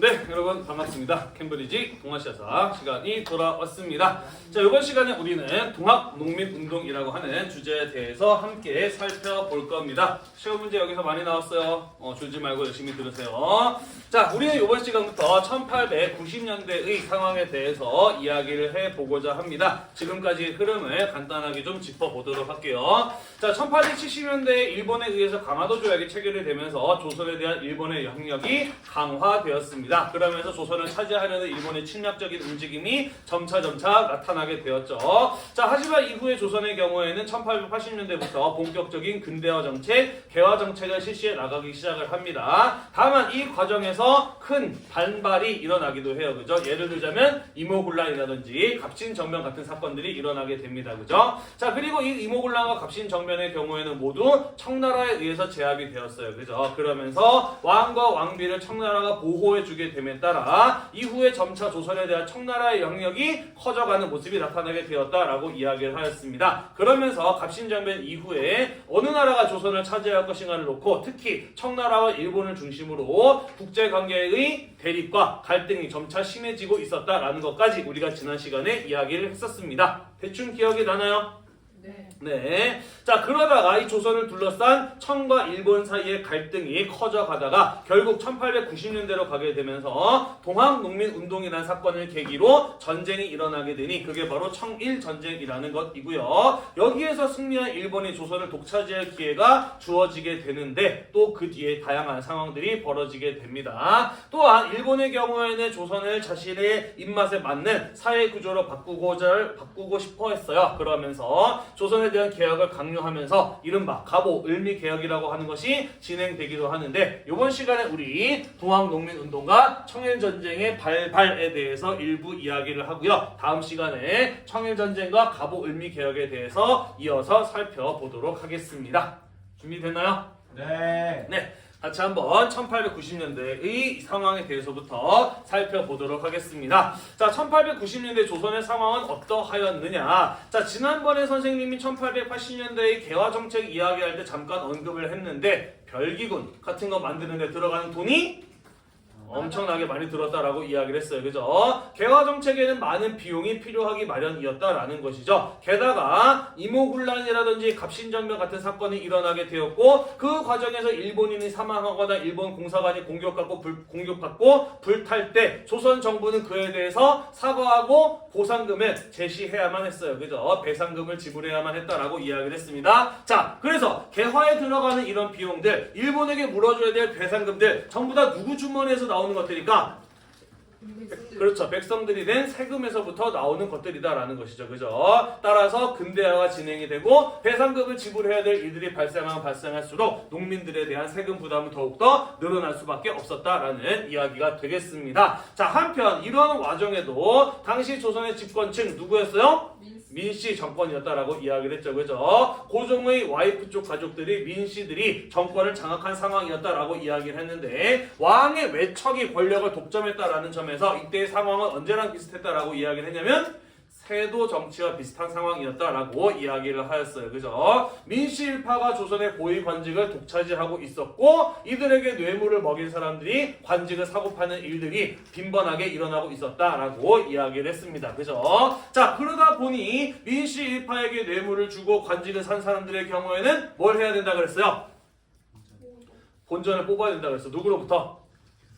네, 여러분 반갑습니다. 캠브리지 동아시아사 시간이 돌아왔습니다. 자, 이번 시간에 우리는 동학농민운동이라고 하는 주제에 대해서 함께 살펴볼 겁니다. 시험 문제 여기서 많이 나왔어요. 줄지 말고 열심히 들으세요. 자, 우리는 이번 시간부터 1890년대의 상황에 대해서 이야기를 해보고자 합니다. 지금까지 흐름을 간단하게 좀 짚어보도록 할게요. 자, 1870년대에 일본에 의해서 강화도 조약이 체결이 되면서 조선에 대한 일본의 영향력이 강화되었습니다. 그러면서 조선을 차지하려는 일본의 침략적인 움직임이 점차 나타나게 되었죠. 자, 하지만 이후에 조선의 경우에는 1880년대부터 본격적인 근대화 정책, 개화 정책을 실시해 나가기 시작을 합니다. 다만 이 과정에서 큰 반발이 일어나기도 해요. 그죠? 예를 들자면 이모군란이라든지 갑신정변 같은 사건들이 일어나게 됩니다. 그죠? 자, 그리고 이 이모군란과 갑신정변의 경우에는 모두 청나라에 의해서 제압이 되었어요. 그죠? 그러면서 왕과 왕비를 청나라가 보호해주게 됨에 따라 이후에 점차 조선에 대한 청나라의 영역이 커져가는 모습이 나타나게 되었다라고 이야기를 하였습니다. 그러면서 갑신정변 이후에 어느 나라가 조선을 차지할 것인가를 놓고 특히 청나라와 일본을 중심으로 국제관계의 대립과 갈등이 점차 심해지고 있었다라는 것까지 우리가 지난 시간에 이야기를 했었습니다. 대충 기억이 나나요? 네. 자, 그러다가 이 조선을 둘러싼 청과 일본 사이의 갈등이 커져가다가 결국 1890년대로 가게 되면서 동학농민운동이라는 사건을 계기로 전쟁이 일어나게 되니 그게 바로 청일전쟁이라는 것이고요. 여기에서 승리한 일본이 조선을 독차지할 기회가 주어지게 되는데 또 그 뒤에 다양한 상황들이 벌어지게 됩니다. 또한 일본의 경우에는 조선을 자신의 입맛에 맞는 사회구조로 바꾸고 싶어 했어요. 그러면서 조선에 대한 개혁을 강요하면서 이른바 갑오 을미개혁이라고 하는 것이 진행되기도 하는데 이번 시간에 우리 동학농민운동과 청일전쟁의 발발에 대해서 일부 이야기를 하고요. 다음 시간에 청일전쟁과 갑오 을미개혁에 대해서 이어서 살펴보도록 하겠습니다. 준비됐나요? 네. 같이 한번 1890년대의 상황에 대해서부터 살펴보도록 하겠습니다. 자, 1890년대 조선의 상황은 어떠하였느냐? 자, 지난번에 선생님이 1880년대의 개화정책 이야기할 때 잠깐 언급을 했는데 별기군 같은 거 만드는 데 들어가는 돈이 엄청나게 많이 들었다라고 이야기를 했어요. 그죠? 개화 정책에는 많은 비용이 필요하기 마련이었다라는 것이죠. 게다가 이모군란이라든지 갑신정변 같은 사건이 일어나게 되었고 그 과정에서 일본인이 사망하거나 일본 공사관이 공격받고 불탈 때 조선 정부는 그에 대해서 사과하고 보상금을 제시해야만 했어요. 그죠? 배상금을 지불해야만 했다라고 이야기를 했습니다. 자, 그래서 개화에 들어가는 이런 비용들, 일본에게 물어줘야 될 배상금들 전부 다 누구 주머니에서 나오는 것들이니까 그렇죠. 백성들이 낸 세금에서부터 나오는 것들이다라는 것이죠. 그죠? 따라서 근대화가 진행이 되고 배상금을 지불해야 될 일들이 발생할수록 농민들에 대한 세금 부담은 더욱더 늘어날 수밖에 없었다라는 이야기가 되겠습니다. 자, 한편 이러한 와중에도 당시 조선의 집권층 누구였어요? 민씨 정권이었다라고 이야기를 했죠. 그죠? 고종의 와이프 쪽 가족들이 민씨들이 정권을 장악한 상황이었다라고 이야기를 했는데 왕의 외척이 권력을 독점했다라는 점에서 이때의 상황은 언제랑 비슷했다라고 이야기를 했냐면 세도 정치와 비슷한 상황이었다라고 이야기를 하였어요. 그죠? 민씨일파가 조선의 고위 관직을 독차지하고 있었고 이들에게 뇌물을 먹인 사람들이 관직을 사고파는 일들이 빈번하게 일어나고 있었다라고 이야기를 했습니다. 그죠? 자, 그러다 보니 민씨일파에게 뇌물을 주고 관직을 산 사람들의 경우에는 뭘 해야 된다 그랬어요? 본전을 뽑아야 된다 그랬어요. 누구로부터?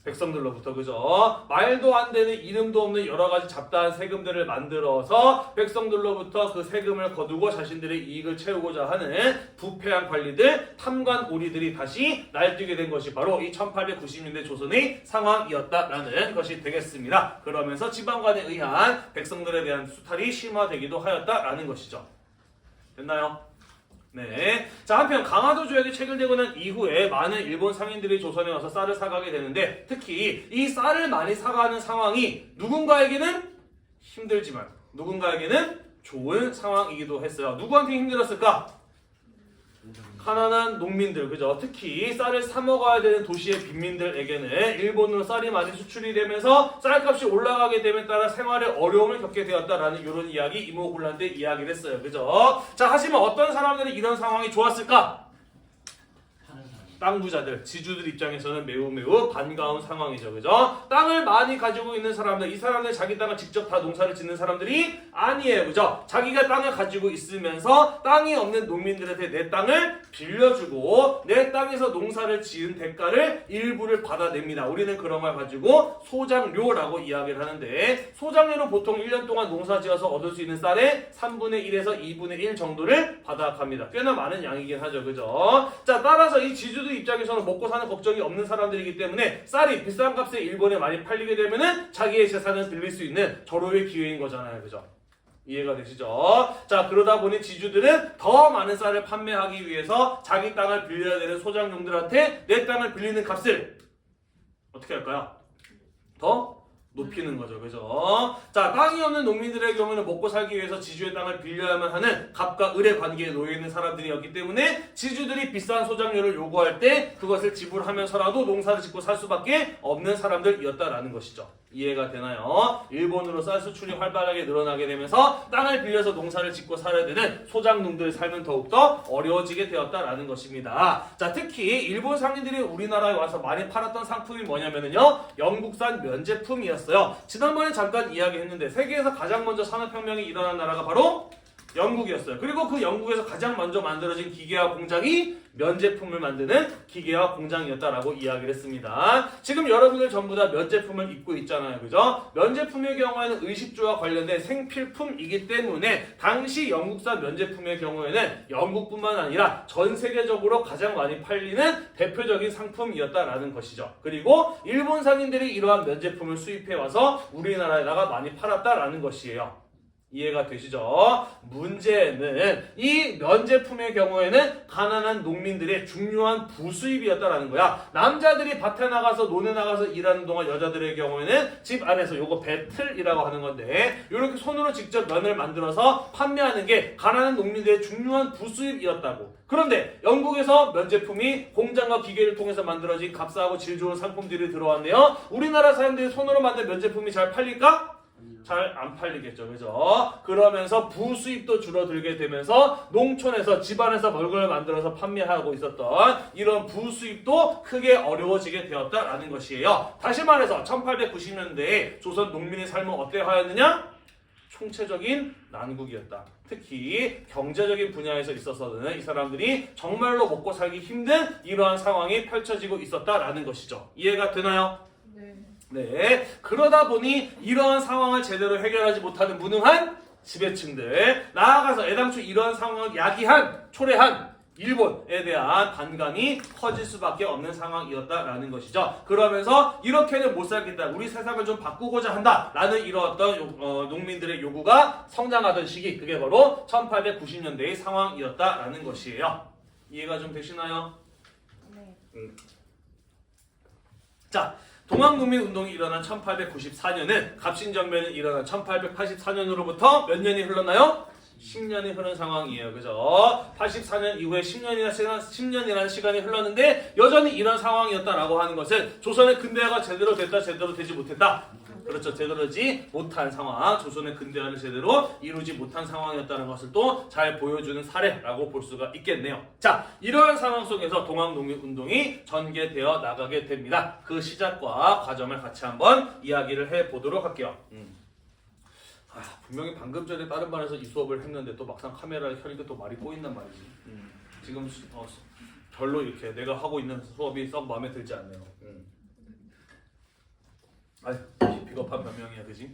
백성들로부터. 그죠? 말도 안 되는 이름도 없는 여러 가지 잡다한 세금들을 만들어서 백성들로부터 그 세금을 거두고 자신들의 이익을 채우고자 하는 부패한 관리들, 탐관 오리들이 다시 날뛰게 된 것이 바로 이 1890년대 조선의 상황이었다라는 것이 되겠습니다. 그러면서 지방관에 의한 백성들에 대한 수탈이 심화되기도 하였다라는 것이죠. 됐나요? 네. 자, 한편 강화도 조약이 체결되고 난 이후에 많은 일본 상인들이 조선에 와서 쌀을 사가게 되는데 특히 이 쌀을 많이 사가는 상황이 누군가에게는 힘들지만 누군가에게는 좋은 상황이기도 했어요. 누구한테 힘들었을까? 가난한 농민들, 그죠? 특히 쌀을 사 먹어야 되는 도시의 빈민들에게는 일본으로 쌀이 많이 수출이 되면서 쌀값이 올라가게 됨에 따라 생활에 어려움을 겪게 되었다라는 이런 이야기, 이모군란 때 이야기를 했어요. 그죠? 자, 하지만 어떤 사람들은 이런 상황이 좋았을까? 땅 부자들, 지주들 입장에서는 매우 반가운 상황이죠. 그죠? 땅을 많이 가지고 있는 사람들, 이 사람들 자기 땅을 직접 다 농사를 짓는 사람들이 아니에요. 그죠? 자기가 땅을 가지고 있으면서 땅이 없는 농민들한테 내 땅을 빌려주고 내 땅에서 농사를 지은 대가를 일부를 받아냅니다. 우리는 그런 걸 가지고 소작료라고 이야기를 하는데, 소작료는 보통 1년 동안 농사 지어서 얻을 수 있는 쌀의 3분의 1에서 2분의 1 정도를 받아갑니다. 꽤나 많은 양이긴 하죠. 그죠? 자, 따라서 이 지주들 입장에서는 먹고 사는 걱정이 없는 사람들이기 때문에 쌀이 비싼 값에 일본에 많이 팔리게 되면은 자기의 재산을 빌릴 수 있는 절호의 기회인 거잖아요. 그죠? 이해가 되시죠? 자, 그러다 보니 지주들은 더 많은 쌀을 판매하기 위해서 자기 땅을 빌려야 되는 소작농들한테 내 땅을 빌리는 값을 어떻게 할까요? 더 높이는 거죠. 그죠? 자, 땅이 없는 농민들의 경우는 먹고 살기 위해서 지주의 땅을 빌려야만 하는 갑과 을의 관계에 놓여 있는 사람들이었기 때문에 지주들이 비싼 소작료를 요구할 때 그것을 지불하면서라도 농사를 짓고 살 수밖에 없는 사람들이었다라는 것이죠. 이해가 되나요? 일본으로 쌀 수출이 활발하게 늘어나게 되면서 땅을 빌려서 농사를 짓고 살아야 되는 소작농들의 삶은 더욱더 어려워지게 되었다라는 것입니다. 자, 특히 일본 상인들이 우리나라에 와서 많이 팔았던 상품이 뭐냐면요, 영국산 면제품이었어요. 지난번에 잠깐 이야기했는데 세계에서 가장 먼저 산업혁명이 일어난 나라가 바로 영국이었어요. 그리고 그 영국에서 가장 먼저 만들어진 기계화 공장이 면제품을 만드는 기계화 공장이었다라고 이야기를 했습니다. 지금 여러분들 전부 다 면제품을 입고 있잖아요. 그죠? 면제품의 경우에는 의식주와 관련된 생필품이기 때문에 당시 영국산 면제품의 경우에는 영국뿐만 아니라 전 세계적으로 가장 많이 팔리는 대표적인 상품이었다라는 것이죠. 그리고 일본 상인들이 이러한 면제품을 수입해와서 우리나라에다가 많이 팔았다라는 것이에요. 이해가 되시죠? 문제는 이 면제품의 경우에는 가난한 농민들의 중요한 부수입이었다라는 거야. 남자들이 밭에 나가서 논에 나가서 일하는 동안 여자들의 경우에는 집 안에서 요거 배틀이라고 하는 건데, 이렇게 손으로 직접 면을 만들어서 판매하는 게 가난한 농민들의 중요한 부수입이었다고. 그런데 영국에서 면제품이 공장과 기계를 통해서 만들어진 값싸고 질 좋은 상품들이 들어왔네요. 우리나라 사람들이 손으로 만든 면제품이 잘 팔릴까? 잘 안 팔리겠죠. 그죠? 그러면서 부수입도 줄어들게 되면서 농촌에서 집안에서 먹을 만들어서 판매하고 있었던 이런 부수입도 크게 어려워지게 되었다라는 것이에요. 다시 말해서 1890년대에 조선 농민의 삶은 어떠하였느냐? 총체적인 난국이었다. 특히 경제적인 분야에서 있어서는 이 사람들이 정말로 먹고 살기 힘든 이러한 상황이 펼쳐지고 있었다라는 것이죠. 이해가 되나요? 네, 그러다 보니 이러한 상황을 제대로 해결하지 못하는 무능한 지배층들, 나아가서 애당초 이러한 상황을 야기한, 초래한 일본에 대한 반감이 커질 수밖에 없는 상황이었다라는 것이죠. 그러면서 이렇게는 못 살겠다, 우리 세상을 좀 바꾸고자 한다라는 이런 어떤 농민들의 요구가 성장하던 시기, 그게 바로 1890년대의 상황이었다라는 것이에요. 이해가 좀 되시나요? 네. 자, 동학농민운동이 일어난 1894년은 갑신정변이 일어난 1884년으로부터 몇 년이 흘렀나요? 10년이 흐른 상황이에요. 그죠? 84년 이후에 10년이라는 시간이 흘렀는데 여전히 이런 상황이었다라고 하는 것은 조선의 근대화가 제대로 됐다, 제대로 되지 못했다. 그렇죠. 제대로 되지 못한 상황, 조선의 근대화를 제대로 이루지 못한 상황이었다는 것을 또 잘 보여주는 사례라고 볼 수가 있겠네요. 자, 이러한 상황 속에서 동학농민운동이 전개되어 나가게 됩니다. 그 시작과 과정을 같이 한번 이야기를 해보도록 할게요. 분명히 방금 전에 다른 반에서 이 수업을 했는데 또 막상 카메라를 켜니까 또 말이 꼬인단 말이지. 지금 별로 이렇게 내가 하고 있는 수업이 썩 마음에 들지 않네요. 아유, 비겁한 변명이야, 그지?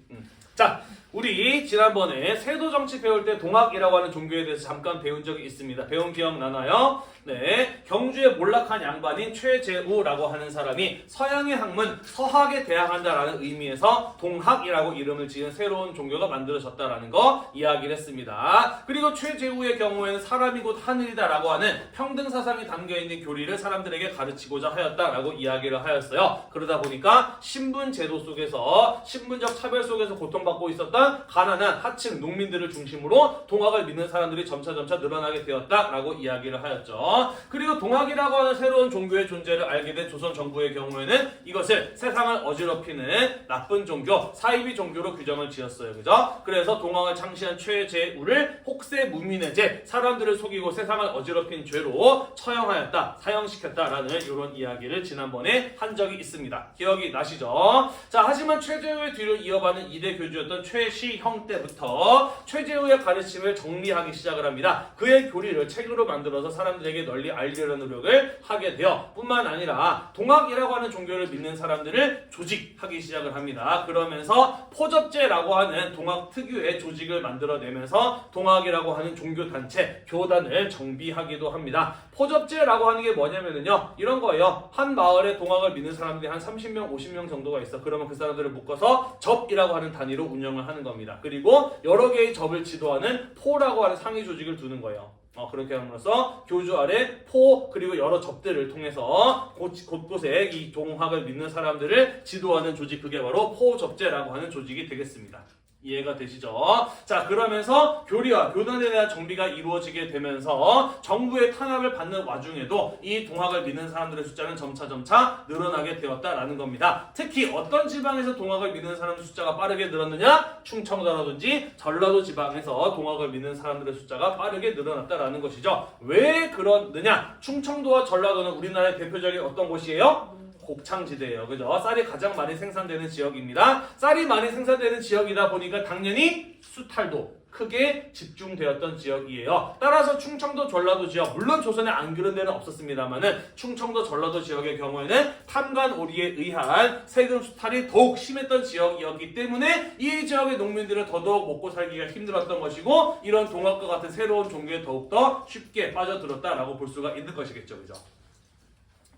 자, 우리 지난번에 세도정치 배울 때 동학이라고 하는 종교에 대해서 잠깐 배운 적이 있습니다. 배운 기억 나나요? 네, 경주의 몰락한 양반인 최재우라고 하는 사람이 서양의 학문 서학에 대항한다라는 의미에서 동학이라고 이름을 지은 새로운 종교가 만들어졌다라는 거 이야기를 했습니다. 그리고 최재우의 경우에는 사람이 곧 하늘이다라고 하는 평등 사상이 담겨있는 교리를 사람들에게 가르치고자 하였다라고 이야기를 하였어요. 그러다 보니까 신분 제도 속에서 신분적 차별 속에서 고통받고 있었던 가난한 하층 농민들을 중심으로 동학을 믿는 사람들이 점차 늘어나게 되었다라고 이야기를 하였죠. 그리고 동학이라고 하는 새로운 종교의 존재를 알게 된 조선 정부의 경우에는 이것을 세상을 어지럽히는 나쁜 종교, 사이비 종교로 규정을 지었어요. 그죠? 그래서 동학을 창시한 최재우를 혹세무민의 죄, 사람들을 속이고 세상을 어지럽힌 죄로 처형하였다, 사형시켰다라는 이런 이야기를 지난번에 한 적이 있습니다. 기억이 나시죠? 자, 하지만 최재우의 뒤를 이어받는 2대 교주였던 최시형 때부터 최재우의 가르침을 정리하기 시작을 합니다. 그의 교리를 책으로 만들어서 사람들에게 널리 알리려는 노력을 하게 되어 뿐만 아니라 동학이라고 하는 종교를 믿는 사람들을 조직하기 시작을 합니다. 그러면서 포접제라고 하는 동학 특유의 조직을 만들어내면서 동학이라고 하는 종교단체, 교단을 정비하기도 합니다. 포접제라고 하는 게 뭐냐면요, 이런 거예요. 한 마을에 동학을 믿는 사람들이 한 30명, 50명 정도가 있어. 그러면 그 사람들을 묶어서 접이라고 하는 단위로 운영을 하는 겁니다. 그리고 여러 개의 접을 지도하는 포라고 하는 상위 조직을 두는 거예요. 그렇게 함으로써 교주 아래 포 그리고 여러 접들을 통해서 곳곳에 이 동학을 믿는 사람들을 지도하는 조직, 그게 바로 포접제라고 하는 조직이 되겠습니다. 이해가 되시죠? 자, 그러면서 교리와 교단에 대한 정비가 이루어지게 되면서 정부의 탄압을 받는 와중에도 이 동학을 믿는 사람들의 숫자는 점차 늘어나게 되었다라는 겁니다. 특히 어떤 지방에서 동학을 믿는 사람들 숫자가 빠르게 늘었느냐? 충청도라든지 전라도 지방에서 동학을 믿는 사람들의 숫자가 빠르게 늘어났다라는 것이죠. 왜 그러느냐? 충청도와 전라도는 우리나라의 대표적인 어떤 곳이에요? 곡창지대예요. 그죠? 쌀이 가장 많이 생산되는 지역입니다. 쌀이 많이 생산되는 지역이다 보니까 당연히 수탈도 크게 집중되었던 지역이에요. 따라서 충청도, 전라도 지역, 물론 조선에 안 그런 데는 없었습니다만은 충청도, 전라도 지역의 경우에는 탐관오리에 의한 세금 수탈이 더욱 심했던 지역이었기 때문에 이 지역의 농민들은 더더욱 먹고 살기가 힘들었던 것이고, 이런 동학과 같은 새로운 종교에 더욱더 쉽게 빠져들었다라고 볼 수가 있는 것이겠죠. 그죠?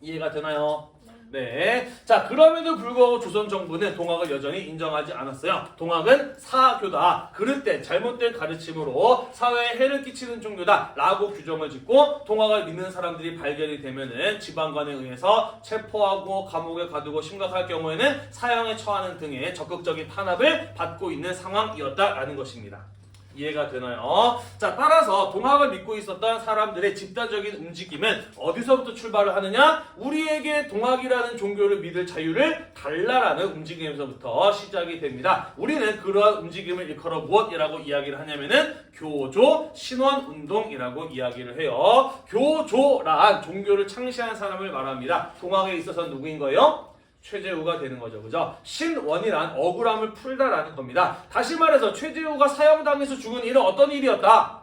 이해가 되나요? 네. 자, 그럼에도 불구하고 조선 정부는 동학을 여전히 인정하지 않았어요. 동학은 사교다, 그릇된 잘못된 가르침으로 사회에 해를 끼치는 종교다 라고 규정을 짓고, 동학을 믿는 사람들이 발견이 되면은 지방관에 의해서 체포하고 감옥에 가두고 심각할 경우에는 사형에 처하는 등의 적극적인 탄압을 받고 있는 상황이었다라는 것입니다. 이해가 되나요? 자, 따라서 동학을 믿고 있었던 사람들의 집단적인 움직임은 어디서부터 출발을 하느냐? 우리에게 동학이라는 종교를 믿을 자유를 달라라는 움직임에서부터 시작이 됩니다. 우리는 그러한 움직임을 일컬어 무엇이라고 이야기를 하냐면은 교조 신원운동이라고 이야기를 해요. 교조란 종교를 창시한 사람을 말합니다. 동학에 있어서 누구인 거예요? 최재우가 되는 거죠. 그죠? 신원이란 억울함을 풀다라는 겁니다. 다시 말해서 최재우가 사형당해서 죽은 일은 어떤 일이었다?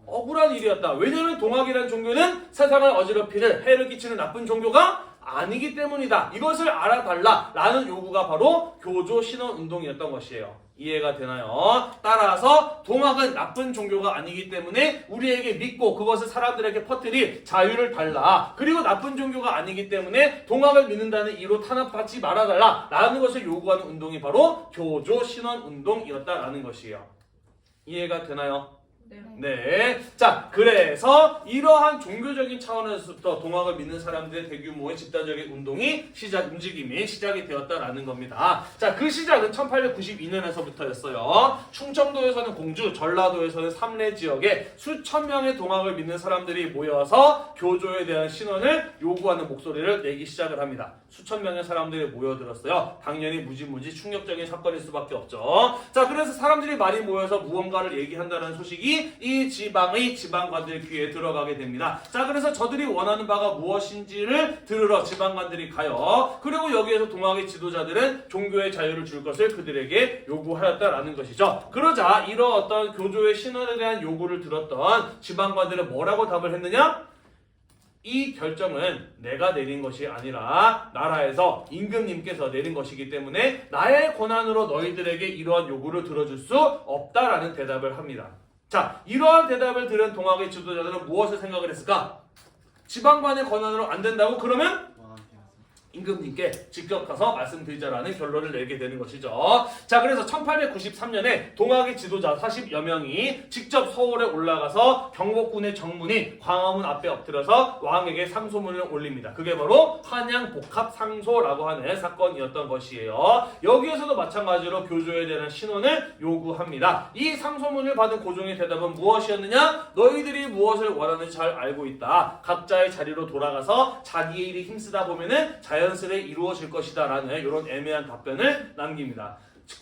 억울한 일이었다. 왜냐하면 동학이라는 종교는 세상을 어지럽히는, 해를 끼치는 나쁜 종교가 아니기 때문이다. 이것을 알아달라라는 요구가 바로 교조 신원운동이었던 것이에요. 이해가 되나요? 따라서 동학은 나쁜 종교가 아니기 때문에 우리에게 믿고 그것을 사람들에게 퍼뜨릴 자유를 달라. 그리고 나쁜 종교가 아니기 때문에 동학을 믿는다는 이유로 탄압받지 말아달라 라는 것을 요구하는 운동이 바로 교조 신원운동이었다라는 것이에요. 이해가 되나요? 네. 자, 그래서 이러한 종교적인 차원에서부터 동학을 믿는 사람들의 대규모의 집단적인 움직임이 시작이 되었다라는 겁니다. 자, 그 시작은 1892년에서부터였어요. 충청도에서는 공주, 전라도에서는 삼례 지역에 수천 명의 동학을 믿는 사람들이 모여서 교조에 대한 신원을 요구하는 목소리를 내기 시작을 합니다. 수천 명의 사람들이 모여들었어요. 당연히 무지무지 충격적인 사건일 수밖에 없죠. 자, 그래서 사람들이 많이 모여서 무언가를 얘기한다는 소식이 이 지방의 지방관들 귀에 들어가게 됩니다. 자, 그래서 저들이 원하는 바가 무엇인지를 들으러 지방관들이 가요. 그리고 여기에서 동학의 지도자들은 종교의 자유를 줄 것을 그들에게 요구하였다라는 것이죠. 그러자 이런 어떤 교조의 신원에 대한 요구를 들었던 지방관들은 뭐라고 답을 했느냐? 이 결정은 내가 내린 것이 아니라 나라에서 임금님께서 내린 것이기 때문에 나의 권한으로 너희들에게 이러한 요구를 들어줄 수 없다라는 대답을 합니다. 자, 이러한 대답을 들은 동학의 지도자들은 무엇을 생각을 했을까? 지방관의 권한으로 안 된다고? 그러면 임금님께 직접 가서 말씀드리자라는 결론을 내게 되는 것이죠. 자, 그래서 1893년에 동학의 지도자 40여 명이 직접 서울에 올라가서 경복궁의 정문인 광화문 앞에 엎드려서 왕에게 상소문을 올립니다. 그게 바로 한양복합상소라고 하는 사건이었던 것이에요. 여기에서도 마찬가지로 교조에 대한 신원을 요구합니다. 이 상소문을 받은 고종의 대답은 무엇이었느냐? 너희들이 무엇을 원하는지 잘 알고 있다. 각자의 자리로 돌아가서 자기의 일이 힘쓰다 보면은 자연스레 이루어질 것이다 라는 이런 애매한 답변을 남깁니다.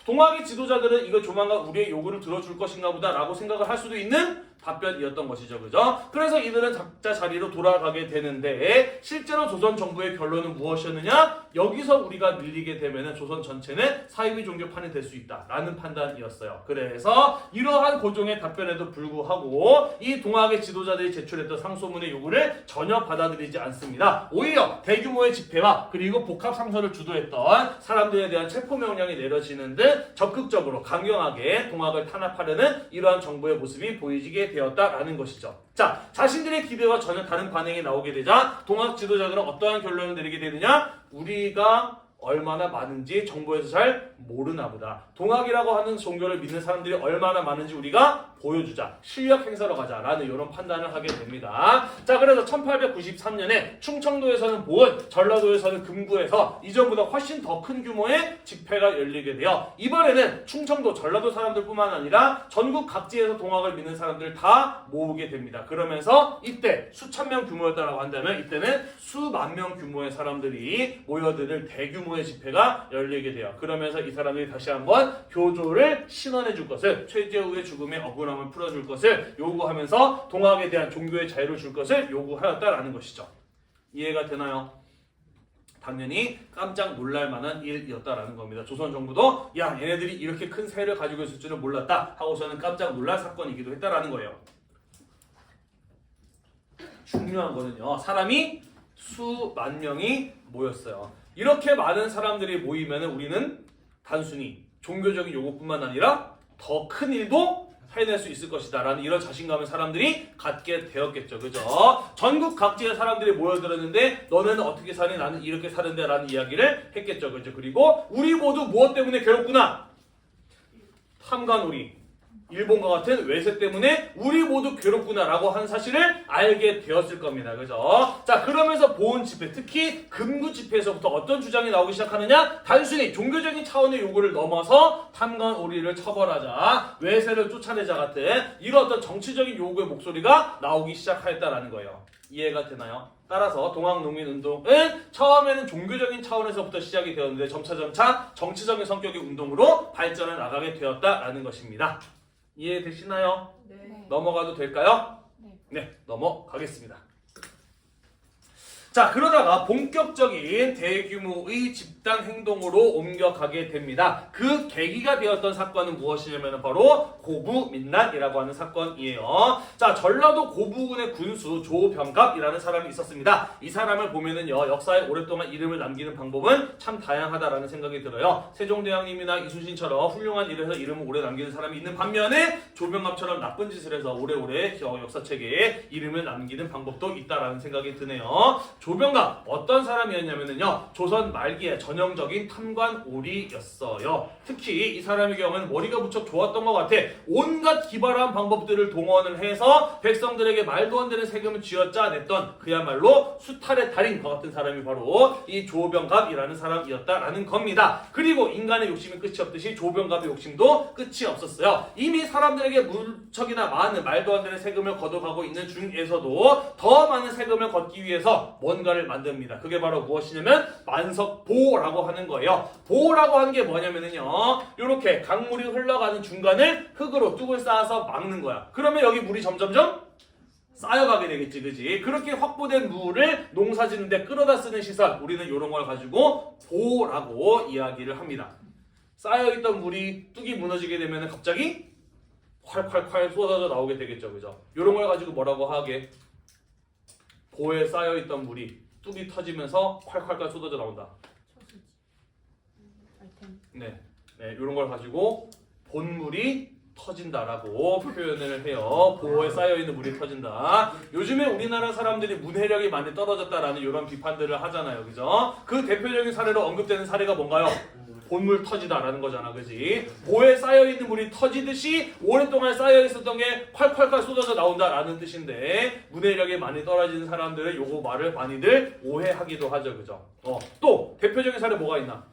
동학의 지도자들은 이거 조만간 우리의 요구를 들어줄 것인가 보다 라고 생각을 할 수도 있는 답변이었던 것이죠. 그죠? 그래서 이들은 각자 자리로 돌아가게 되는데 실제로 조선 정부의 결론은 무엇이었느냐? 여기서 우리가 밀리게 되면 조선 전체는 사이비 종교판이 될 수 있다라는 판단이었어요. 그래서 이러한 고종의 답변에도 불구하고 이 동학의 지도자들이 제출했던 상소문의 요구를 전혀 받아들이지 않습니다. 오히려 대규모의 집회와 그리고 복합상소를 주도했던 사람들에 대한 체포명령이 내려지는 등 적극적으로 강경하게 동학을 탄압하려는 이러한 정부의 모습이 보이게 되었다라는 것이죠. 자, 자신들의 기대와 전혀 다른 반응이 나오게 되자 동학 지도자들은 어떠한 결론을 내리게 되느냐? 우리가 얼마나 많은지 정부에서 잘 모르나 보다. 동학이라고 하는 종교를 믿는 사람들이 얼마나 많은지 우리가 보여주자. 실력 행사로 가자라는 이런 판단을 하게 됩니다. 자, 그래서 1893년에 충청도에서는 보은, 전라도에서는 금구에서 이전보다 훨씬 더 큰 규모의 집회가 열리게 되어 이번에는 충청도, 전라도 사람들뿐만 아니라 전국 각지에서 동학을 믿는 사람들 다 모으게 됩니다. 그러면서 이때 수천 명 규모였다라고 한다면 이때는 수만 명 규모의 사람들이 모여드는 대규모의 집회가 열리게 돼요. 그러면서 이 사람들이 다시 한번 교조를 신원해 줄 것을, 최재우의 죽음의 억울함을 풀어줄 것을 요구하면서 동학에 대한 종교의 자유를 줄 것을 요구하였다라는 것이죠. 이해가 되나요? 당연히 깜짝 놀랄 만한 일이었다라는 겁니다. 조선 정부도 야, 얘네들이 이렇게 큰 세를 가지고 있을 줄은 몰랐다 하고서는 깜짝 놀랄 사건이기도 했다라는 거예요. 중요한 거는요, 사람이 수만 명이 모였어요. 이렇게 많은 사람들이 모이면 우리는 단순히 종교적인 요구뿐만 아니라 더 큰 일도 해낼 수 있을 것이다 라는 이런 자신감을 사람들이 갖게 되었겠죠. 그죠? 전국 각지의 사람들이 모여들었는데 너는 어떻게 사니? 나는 이렇게 사는데 라는 이야기를 했겠죠. 그죠? 그리고 우리 모두 무엇 때문에 괴롭구나? 탐관오리, 일본과 같은 외세 때문에 우리 모두 괴롭구나 라고 하는 사실을 알게 되었을 겁니다. 그죠? 자, 그러면서 보훈 집회, 특히 금구 집회에서부터 어떤 주장이 나오기 시작하느냐? 단순히 종교적인 차원의 요구를 넘어서 탐관오리를 처벌하자, 외세를 쫓아내자 같은 이런 어떤 정치적인 요구의 목소리가 나오기 시작하였다라는 거예요. 이해가 되나요? 따라서 동학농민운동은 처음에는 종교적인 차원에서부터 시작이 되었는데 점차 정치적인 성격의 운동으로 발전해 나가게 되었다라는 것입니다. 이해되시나요? 네. 넘어가도 될까요? 네. 네, 넘어가겠습니다. 자, 그러다가 본격적인 대규모의 집단 행동으로 옮겨가게 됩니다. 그 계기가 되었던 사건은 무엇이냐면 바로 고부민난이라고 하는 사건이에요. 자, 전라도 고부군의 군수 조병갑이라는 사람이 있었습니다. 이 사람을 보면은요, 역사에 오랫동안 이름을 남기는 방법은 참 다양하다라는 생각이 들어요. 세종대왕님이나 이순신처럼 훌륭한 일을 해서 이름을 오래 남기는 사람이 있는 반면에 조병갑처럼 나쁜 짓을 해서 오래오래 역사책에 이름을 남기는 방법도 있다라는 생각이 드네요. 조병갑 어떤 사람이었냐면요, 조선 말기에 전형적인 탐관오리였어요. 특히 이 사람의 경우는 머리가 무척 좋았던 것 같아. 온갖 기발한 방법들을 동원을 해서 백성들에게 말도 안 되는 세금을 쥐어짜냈던 그야말로 수탈의 달인과 같은 사람이 바로 이 조병갑이라는 사람이었다라는 겁니다. 그리고 인간의 욕심이 끝이 없듯이 조병갑의 욕심도 끝이 없었어요. 이미 사람들에게 무척이나 많은 말도 안 되는 세금을 걷어가고 있는 중에서도 더 많은 세금을 걷기 위해서 뭔가를 만듭니다. 그게 바로 무엇이냐면 만석보라고 하는 거예요. 보라고 하는 게 뭐냐면요, 이렇게 강물이 흘러가는 중간을 흙으로 뚝을 쌓아서 막는 거야. 그러면 여기 물이 점점점 쌓여가게 되겠지, 그지? 그렇게 확보된 물을 농사 짓는데 끌어다 쓰는 시설, 우리는 이런 걸 가지고 보라고 이야기를 합니다. 쌓여있던 물이 뚝이 무너지게 되면 갑자기 콸콸콸 쏟아져 나오게 되겠죠, 그죠? 이런 걸 가지고 뭐라고 하게? 보에 쌓여있던 물이 뚝이 터지면서 콸콸콸 쏟아져 나온다. 네, 이런 걸 가지고 본물이 터진다라고 표현을 해요. 보호에 쌓여있는 물이 터진다. 요즘에 우리나라 사람들이 문해력이 많이 떨어졌다라는 이런 비판들을 하잖아요. 그죠? 그 대표적인 사례로 언급되는 사례가 뭔가요? 본물 터지다라는 거잖아. 그지? 보에 쌓여있는 물이 터지듯이 오랫동안 쌓여있었던 게 콸콸콸 쏟아져 나온다라는 뜻인데 문해력이 많이 떨어지는 사람들은 요거 말을 많이들 오해하기도 하죠. 그죠? 또 대표적인 사례 뭐가 있나?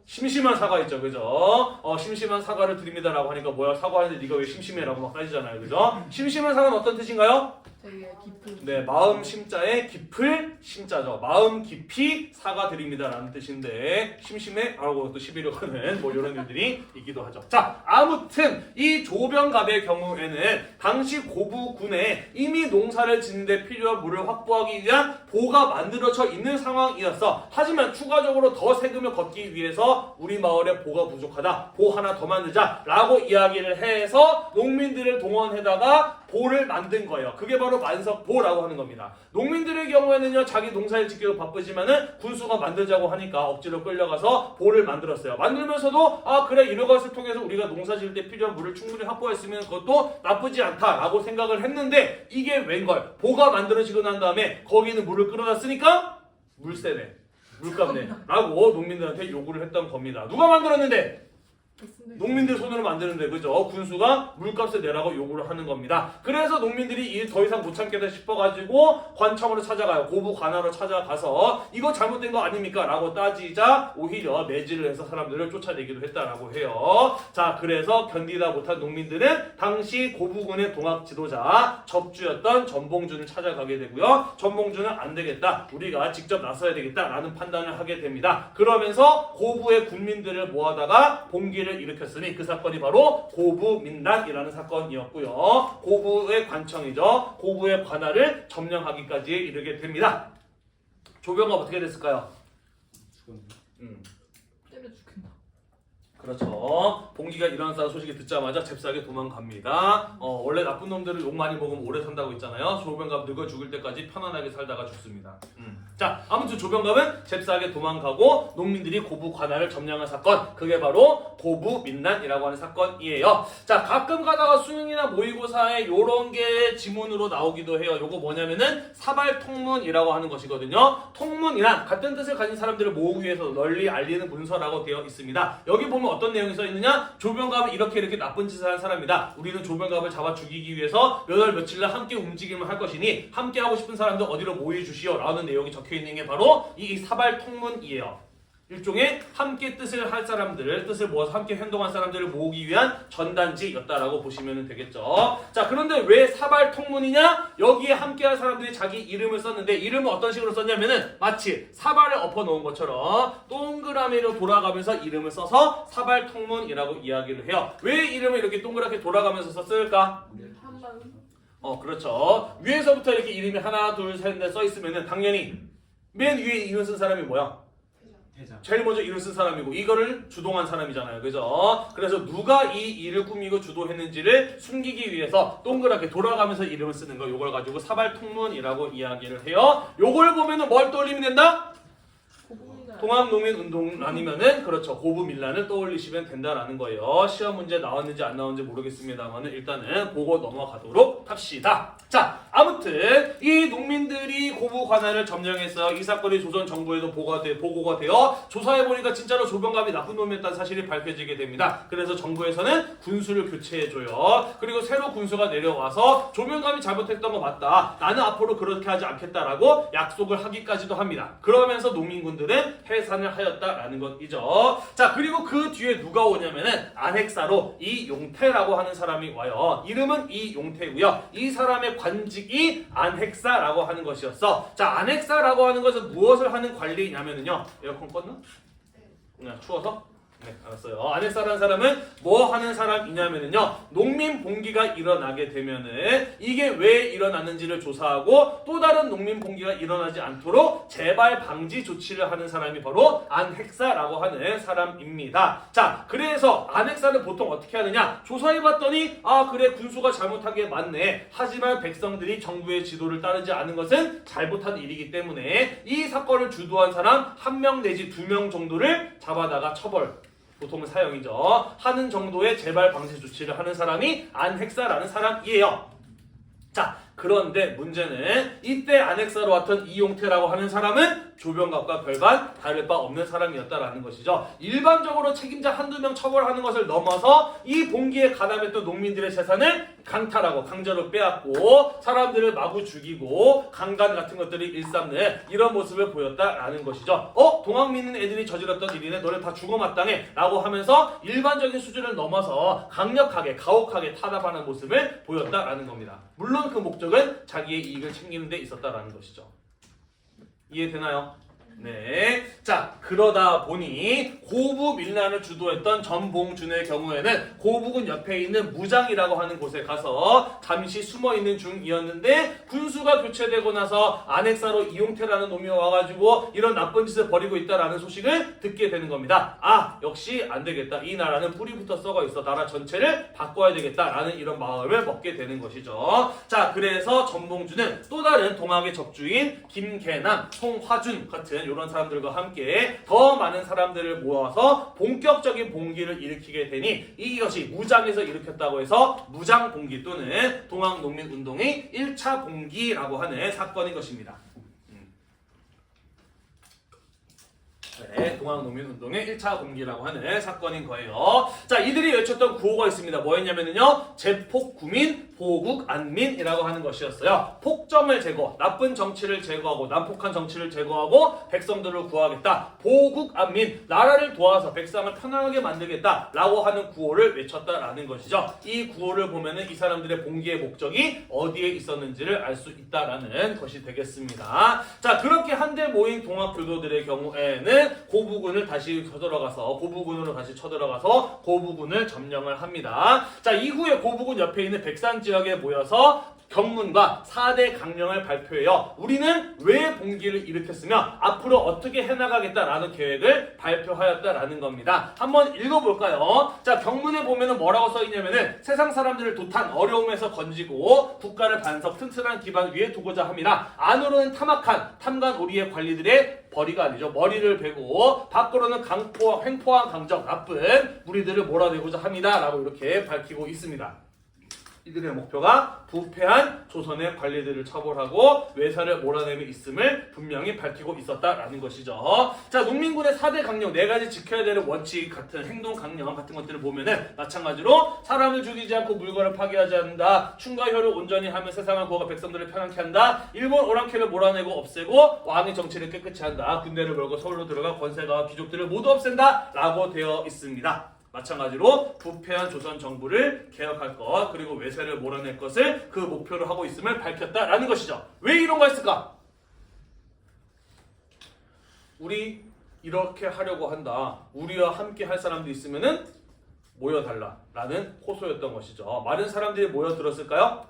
심심한 사과 있죠, 그죠? 심심한 사과를 드립니다라고 하니까 뭐야, 사과하는데 네가 왜 심심해라고 막 따지잖아요, 그죠? 심심한 사과는 어떤 뜻인가요? 되게 깊은. 네, 마음 심자에 깊을 심자죠. 마음 깊이 사과드립니다라는 뜻인데 심심해? 라고 또 시비를 거는 뭐 이런 일들이 있기도 하죠. 자, 아무튼 이 조병갑의 경우에는 당시 고부군에 이미 농사를 짓는데 필요한 물을 확보하기 위한 보가 만들어져 있는 상황이었어. 하지만 추가적으로 더 세금을 걷기 위해서 우리 마을에 보가 부족하다. 보 하나 더 만들자 라고 이야기를 해서 농민들을 동원해다가 보를 만든 거예요. 그게 바로 만석보라고 하는 겁니다. 농민들의 경우에는요, 자기 농사를 짓기로 바쁘지만은 군수가 만들자고 하니까 억지로 끌려가서 보를 만들었어요. 만들면서도 그래, 이런 것을 통해서 우리가 농사 지을 때 필요한 물을 충분히 확보했으면 그것도 나쁘지 않다라고 생각을 했는데 이게 웬걸? 보가 만들어지고 난 다음에 거기는 물을 끌어다 쓰니까 물세네, 물값네 라고 농민들한테 요구를 했던 겁니다. 누가 만들었는데? 농민들 손으로 만드는데, 그죠? 군수가 물값을 내라고 요구를 하는 겁니다. 그래서 농민들이 일 더 이상 못 참겠다 싶어가지고 관청으로 찾아가요. 고부 관하로 찾아가서 이거 잘못된 거 아닙니까? 라고 따지자 오히려 매질을 해서 사람들을 쫓아내기도 했다라고 해요. 자, 그래서 견디다 못한 농민들은 당시 고부군의 동학 지도자 접주였던 전봉준을 찾아가게 되고요. 전봉준은 안 되겠다, 우리가 직접 나서야 되겠다라는 판단을 하게 됩니다. 그러면서 고부의 군민들을 모아다가 봉기를 일으켰으니 그 사건이 바로 고부민란이라는 사건이었고요. 고부의 관청이죠. 고부의 관할을 점령하기까지 이르게 됩니다. 조병갑 어떻게 됐을까요? 때려 죽겠다. 그렇죠. 봉기가 일어났다는 소식이 듣자마자 잽싸게 도망갑니다. 원래 나쁜 놈들은 욕 많이 먹으면 오래 산다고 했잖아요. 조병갑 늙어 죽을 때까지 편안하게 살다가 죽습니다. 자, 아무튼 조병갑은 잽싸게 도망가고 농민들이 고부 관할을 점령한 사건, 그게 바로 고부민란이라고 하는 사건이에요. 자, 가끔 가다가 수능이나 모의고사에 요런 게 지문으로 나오기도 해요. 요거 뭐냐면은 사발통문이라고 하는 것이거든요. 통문이란 같은 뜻을 가진 사람들을 모으기 위해서 널리 알리는 문서라고 되어 있습니다. 여기 보면 어떤 내용이 써 있느냐? 조병갑은 이렇게 나쁜 짓을 한 사람이다. 우리는 조병갑을 잡아 죽이기 위해서 몇 월 며칠 날 함께 움직임을 할 것이니 함께 하고 싶은 사람들 어디로 모여 주시오 라는 내용이 적혀 있는 게 바로 이 사발통문이에요. 일종의 함께 뜻을 할 사람들, 뜻을 모아서 함께 행동한 사람들을 모으기 위한 전단지였다라고 보시면 되겠죠. 자, 그런데 왜 사발통문이냐? 여기에 함께할 사람들이 자기 이름을 썼는데 이름은 어떤 식으로 썼냐면은 마치 사발을 엎어 놓은 것처럼 동그라미로 돌아가면서 이름을 써서 사발통문이라고 이야기를 해요. 왜 이름을 이렇게 동그랗게 돌아가면서 썼을까? 그렇죠. 위에서부터 이렇게 이름이 하나, 둘, 셋, 넷 써 있으면은 당연히 맨 위에 이름 쓴 사람이 뭐야? 제일 먼저 일을 쓴 사람이고 이거를 주동한 사람이잖아요. 그죠? 그래서 누가 이 일을 꾸미고 주도했는지를 숨기기 위해서 동그랗게 돌아가면서 이름을 쓰는 거, 요걸 가지고 사발통문이라고 이야기를 해요. 요걸 보면은 뭘 떠올리면 된다? 동학농민운동 아니면은 그렇죠, 고부민란을 떠올리시면 된다라는 거예요. 시험 문제 나왔는지 안 나왔는지 모르겠습니다만은 일단은 보고 넘어가도록 합시다. 자, 아무튼 이 농민들이 고부 관할을 점령해서 이 사건이 조선 정부에도 보고가 되어 조사해 보니까 진짜로 조병갑이 나쁜 놈이었다는 사실이 밝혀지게 됩니다. 그래서 정부에서는 군수를 교체해줘요. 그리고 새로 군수가 내려와서 조병갑이 잘못했던 거 맞다, 나는 앞으로 그렇게 하지 않겠다라고 약속을 하기까지도 합니다. 그러면서 농민군들은 해산을 하였다라는 것이죠. 자, 그리고 그 뒤에 누가 오냐면은 안핵사로 이용태라고 하는 사람이 와요. 이름은 이용태고요. 이 사람의 관직이 안핵사라고 하는 것이었어. 자, 안핵사라고 하는 것은 무엇을 하는 관리냐면은요. 에어컨 껐나? 네, 추워서? 네, 알았어요. 안핵사라는 사람은 뭐 하는 사람이냐면은요, 농민 봉기가 일어나게 되면은 이게 왜 일어났는지를 조사하고 또 다른 농민 봉기가 일어나지 않도록 재발 방지 조치를 하는 사람이 바로 안핵사라고 하는 사람입니다. 자, 그래서 안핵사는 보통 어떻게 하느냐? 조사해봤더니 그래, 군수가 잘못한 게 맞네. 하지만 백성들이 정부의 지도를 따르지 않은 것은 잘못한 일이기 때문에 이 사건을 주도한 사람 1명 내지 2명 정도를 잡아다가 처벌 보통은 사형이죠. 하는 정도의 재발 방지 조치를 하는 사람이 안핵사라는 사람이에요. 자, 그런데 문제는 이때 안핵사로 왔던 이용태라고 하는 사람은 조병갑과 별반 다를 바 없는 사람이었다라는 것이죠. 일반적으로 책임자 한두 명 처벌하는 것을 넘어서 이 봉기에 가담했던 농민들의 재산을 강탈하고 강제로 빼앗고 사람들을 마구 죽이고 강간 같은 것들이 일삼는 이런 모습을 보였다라는 것이죠. 동학 믿는 애들이 저질렀던 일이네, 너네 다 죽어 마땅해 라고 하면서 일반적인 수준을 넘어서 강력하게 가혹하게 타답하는 모습을 보였다라는 겁니다. 물론 그 목적은 자기의 이익을 챙기는 데 있었다라는 것이죠. 이해되나요? 네. 자, 그러다 보니 고부 밀란을 주도했던 전봉준의 경우에는 고부군 옆에 있는 무장이라고 하는 곳에 가서 잠시 숨어있는 중이었는데 군수가 교체되고 나서 안핵사로 이용태라는 놈이 와가지고 이런 나쁜 짓을 벌이고 있다라는 소식을 듣게 되는 겁니다. 아, 역시 안 되겠다. 이 나라는 뿌리부터 썩어 있어. 나라 전체를 바꿔야 되겠다라는 이런 마음을 먹게 되는 것이죠. 자, 그래서 전봉준은 또 다른 동학의 적주인 김계남, 송화준 같은 이런 사람들과 함께 더 많은 사람들을 모아서 본격적인 봉기를 일으키게 되니 이것이 무장에서 일으켰다고 해서 무장봉기 또는 동학농민운동의 1차 봉기라고 하는 사건인 것입니다. 네, 동학농민운동의 1차 봉기라고 하는 사건인 거예요. 자, 이들이 외쳤던 구호가 있습니다. 뭐였냐면요, 재폭구민, 보국안민이라고 하는 것이었어요. 폭정을 제거, 나쁜 정치를 제거하고 난폭한 정치를 제거하고 백성들을 구하겠다. 보국안민, 나라를 도와서 백성을 편안하게 만들겠다라고 하는 구호를 외쳤다라는 것이죠. 이 구호를 보면은 이 사람들의 봉기의 목적이 어디에 있었는지를 알 수 있다라는 것이 되겠습니다. 자, 그렇게 한데 모인 동학교도들의 경우에는 고부군을 다시 쳐들어가서 고부군으로 다시 쳐들어가서 고부군을 점령을 합니다. 자, 이후에 고부군 옆에 있는 백산 지역에 모여서 경문과 4대 강령을 발표해요. 우리는 왜 봉기를 일으켰으며 앞으로 어떻게 해나가겠다라는 계획을 발표하였다라는 겁니다. 한번 읽어볼까요? 자, 경문에 보면은 뭐라고 써있냐면은 세상 사람들을 도탄 어려움에서 건지고 국가를 반석 튼튼한 기반 위에 두고자 합니다. 안으로는 탐악한 탐관 오리의 관리들의 벌이가 아니죠. 머리를 베고 밖으로는 횡포한 강적 나쁜 무리들을 몰아내고자 합니다. 라고 이렇게 밝히고 있습니다. 이들의 목표가 부패한 조선의 관리들을 처벌하고 외사를 몰아내며 있음을 분명히 밝히고 있었다라는 것이죠. 자, 농민군의 4대 강령, 4가지 지켜야 되는 원칙 같은 행동 강령 같은 것들을 보면은 마찬가지로 사람을 죽이지 않고 물건을 파괴하지 않는다. 춤과 혀를 온전히 하며 세상을 구하고 백성들을 편안케 한다. 일본 오랑캐를 몰아내고 없애고 왕의 정치를 깨끗이 한다. 군대를 몰고 서울로 들어가 권세가와 귀족들을 모두 없앤다. 라고 되어 있습니다. 마찬가지로 부패한 조선 정부를 개혁할 것, 그리고 외세를 몰아낼 것을 그 목표로 하고 있음을 밝혔다라는 것이죠. 왜 이런 거 했을까? 우리 이렇게 하려고 한다. 우리와 함께 할 사람도 있으면은 모여달라 라는 호소였던 것이죠. 많은 사람들이 모여들었을까요?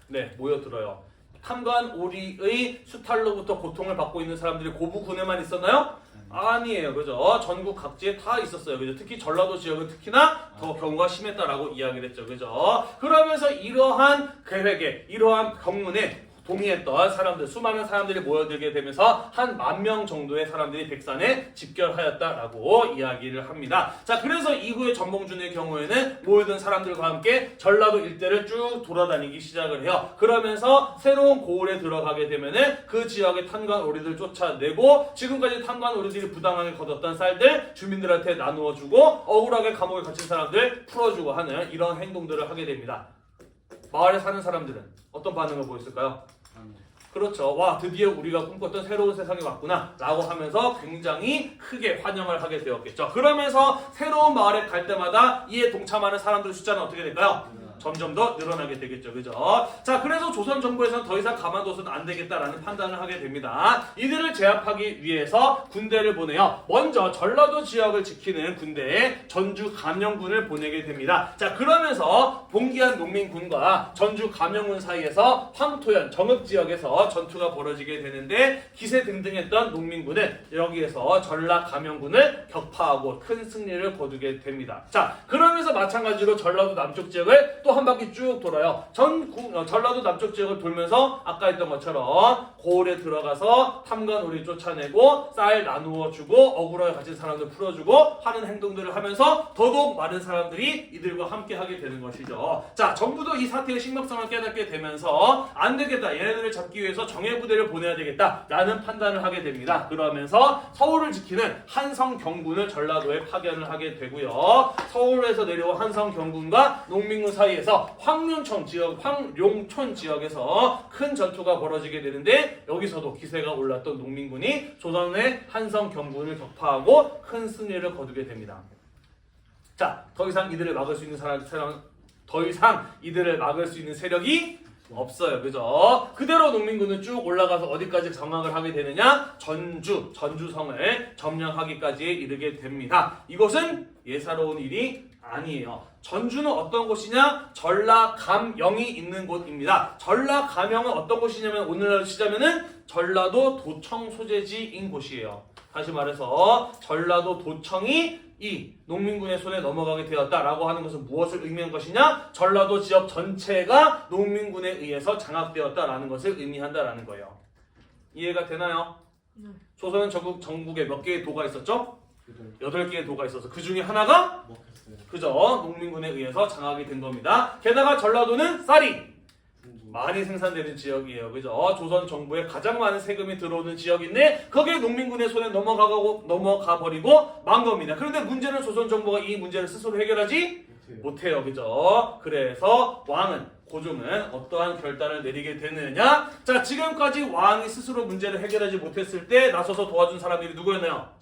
네, 모여들어요. 탐관 오리의 수탈로부터 고통을 받고 있는 사람들이 고부군에만 있었나요? 아니에요. 그죠? 전국 각지에 다 있었어요. 그죠? 특히 전라도 지역은 특히나 더 경우가 심했다라고 이야기를 했죠. 그죠? 그러면서 이러한 계획에, 이러한 경문에 동의했던 사람들, 수많은 사람들이 모여들게 되면서 한 10,000명 정도의 사람들이 백산에 집결하였다라고 이야기를 합니다. 자, 그래서 이후에 전봉준의 경우에는 모여든 사람들과 함께 전라도 일대를 쭉 돌아다니기 시작을 해요. 그러면서 새로운 고을에 들어가게 되면은 그 지역의 탄관 오리들 쫓아내고 지금까지 탄관 오리들이 부당하게 거뒀던 쌀들 주민들한테 나누어주고 억울하게 감옥에 갇힌 사람들 풀어주고 하는 이런 행동들을 하게 됩니다. 마을에 사는 사람들은 어떤 반응을 보였을까요? 그렇죠. 와, 드디어 우리가 꿈꿨던 새로운 세상이 왔구나 라고 하면서 굉장히 크게 환영을 하게 되었겠죠. 그러면서 새로운 마을에 갈 때마다 이에 동참하는 사람들 숫자는 어떻게 될까요? 점점 더 늘어나게 되겠죠. 그죠? 자, 그래서 조선 정부에서는 더 이상 가만둬서는 안 되겠다라는 판단을 하게 됩니다. 이들을 제압하기 위해서 군대를 보내요. 먼저 전라도 지역을 지키는 군대에 전주 감영군을 보내게 됩니다. 자, 그러면서 봉기한 농민군과 전주 감영군 사이에서 황토현 정읍 지역에서 전투가 벌어지게 되는데 기세등등했던 농민군은 여기에서 전라 감영군을 격파하고 큰 승리를 거두게 됩니다. 자, 그러면서 마찬가지로 전라도 남쪽 지역을 또 또 한 바퀴 쭉 돌아요. 전라도 남쪽 지역을 돌면서 아까 했던 것처럼 고을에 들어가서 탐관오리 쫓아내고 쌀 나누어 주고 억울하게 갇힌 사람들 풀어주고 하는 행동들을 하면서 더더욱 많은 사람들이 이들과 함께 하게 되는 것이죠. 자, 정부도 이 사태의 심각성을 깨닫게 되면서 안 되겠다, 얘네들을 잡기 위해서 정예부대를 보내야 되겠다라는 판단을 하게 됩니다. 그러면서 서울을 지키는 한성 경군을 전라도에 파견을 하게 되고요. 서울에서 내려온 한성 경군과 농민군 사이에서 황룡촌 지역에서 큰 전투가 벌어지게 되는데, 여기서도 기세가 올랐던 농민군이 조선의 한성 경군을 격파하고 큰 승리를 거두게 됩니다. 자, 더 이상 이들을 막을 수 있는 세력이 없어요. 그죠? 그대로 농민군은 쭉 올라가서 어디까지 장악을 하게 되느냐? 전주성을 점령하기까지 이르게 됩니다. 이것은 예사로운 일이 아니에요. 전주는 어떤 곳이냐? 전라감영이 있는 곳입니다. 전라감영은 어떤 곳이냐면, 오늘날로 치자면은 전라도 도청 소재지인 곳이에요. 다시 말해서 전라도 도청이 이 농민군의 손에 넘어가게 되었다라고 하는 것은 무엇을 의미한 것이냐? 전라도 지역 전체가 농민군에 의해서 장악되었다라는 것을 의미한다라는 거예요. 이해가 되나요? 네. 조선은 전국에 몇 개의 도가 있었죠? 8개의 도가 있어서 그 중에 하나가 그죠? 농민군에 의해서 장악이 된 겁니다. 게다가 전라도는 쌀이 많이 생산되는 지역이에요. 그죠? 조선 정부에 가장 많은 세금이 들어오는 지역인데 거기에 농민군의 손에 넘어가 버리고 만 겁니다. 그런데 문제는 조선 정부가 이 문제를 스스로 해결하지 못해요. 그죠? 그래서 고종은 어떠한 결단을 내리게 되느냐? 자, 지금까지 왕이 스스로 문제를 해결하지 못했을 때 나서서 도와준 사람들이 누구였나요?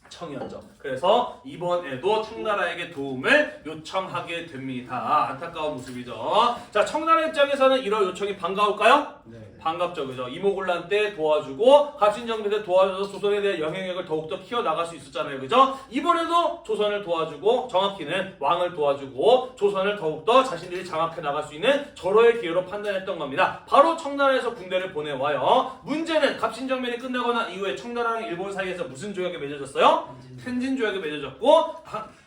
청이었죠. 그래서 이번에도 청나라에게 도움을 요청하게 됩니다. 안타까운 모습이죠. 자, 청나라 입장에서는 이런 요청이 반가울까요? 네. 반갑죠. 그죠? 이모군란 때 도와주고 갑신정비 때 도와줘서 조선에 대한 영향력을 더욱더 키워나갈 수 있었잖아요. 그죠? 이번에도 조선을 도와주고, 정확히는 왕을 도와주고 조선을 더욱더 자신들이 장악해 나갈 수 있는 절호의 기회로 판단했던 겁니다. 바로 청나라에서 군대를 보내와요. 문제는 갑신정변이 끝나거나 이후에 청나라랑 일본 사이에서 무슨 조약이 맺어졌어요? 텐진 조약이 맺어졌고,